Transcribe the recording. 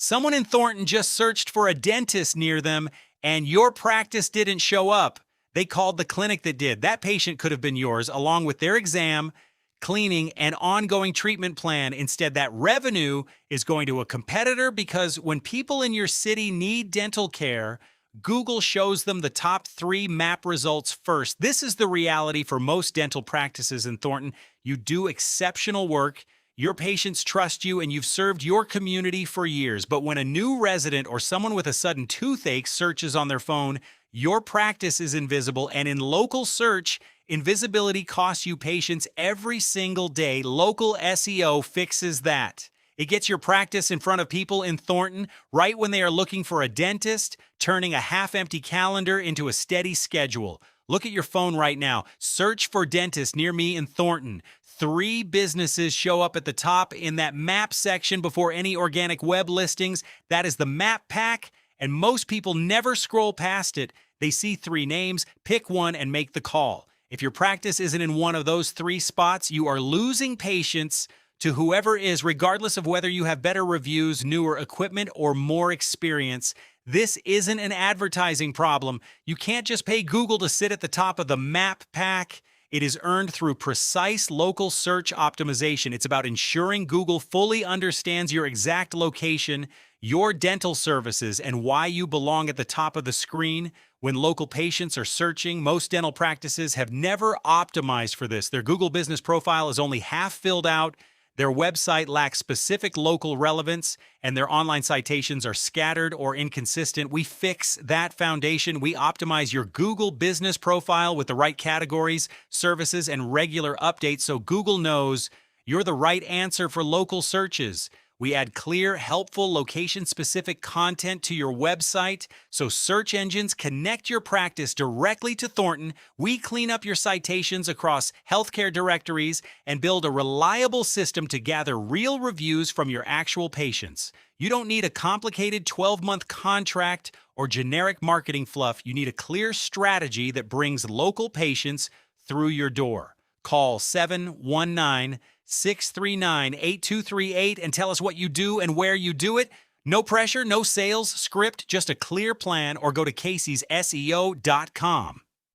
Someone in Thornton just searched for a dentist near them, and your practice didn't show up. They called the clinic that did. That patient could have been yours, along with their exam, cleaning, and ongoing treatment plan. Instead, that revenue is going to a competitor because when people in your city need dental care, Google shows them the top 3 map results first. This is the reality for most dental practices in Thornton. You do exceptional work. Your patients trust you, and you've served your community for years. But when a new resident or someone with a sudden toothache searches on their phone, your practice is invisible, and in local search, invisibility costs you patients every single day. Local SEO fixes that. It gets your practice in front of people in Thornton right when they are looking for a dentist, turning a half-empty calendar into a steady schedule. Look at your phone right now. Search for dentist near me in Thornton. 3 businesses show up at the top in that map section before any organic web listings. That is the map pack, and most people never scroll past it. They see 3 names, pick one, and make the call. If your practice isn't in one of those 3 spots, you are losing patients to whoever is, regardless of whether you have better reviews, newer equipment, or more experience. This isn't an advertising problem. You can't just pay Google to sit at the top of the map pack. It is earned through precise local search optimization. It's about ensuring Google fully understands your exact location, your dental services, and why you belong at the top of the screen. When local patients are searching, most dental practices have never optimized for this. Their Google business profile is only half filled out. Their website lacks specific local relevance, and their online citations are scattered or inconsistent. We fix that foundation. We optimize your Google business profile with the right categories, services, and regular updates so Google knows you're the right answer for local searches. We add clear, helpful, location-specific content to your website so search engines connect your practice directly to Thornton. We clean up your citations across healthcare directories and build a reliable system to gather real reviews from your actual patients. You don't need a complicated 12-month contract or generic marketing fluff. You need a clear strategy that brings local patients through your door. Call 719-639-8238 and tell us what you do and where you do it. No pressure, no sales script, just a clear plan, or go to caseysSEO.com.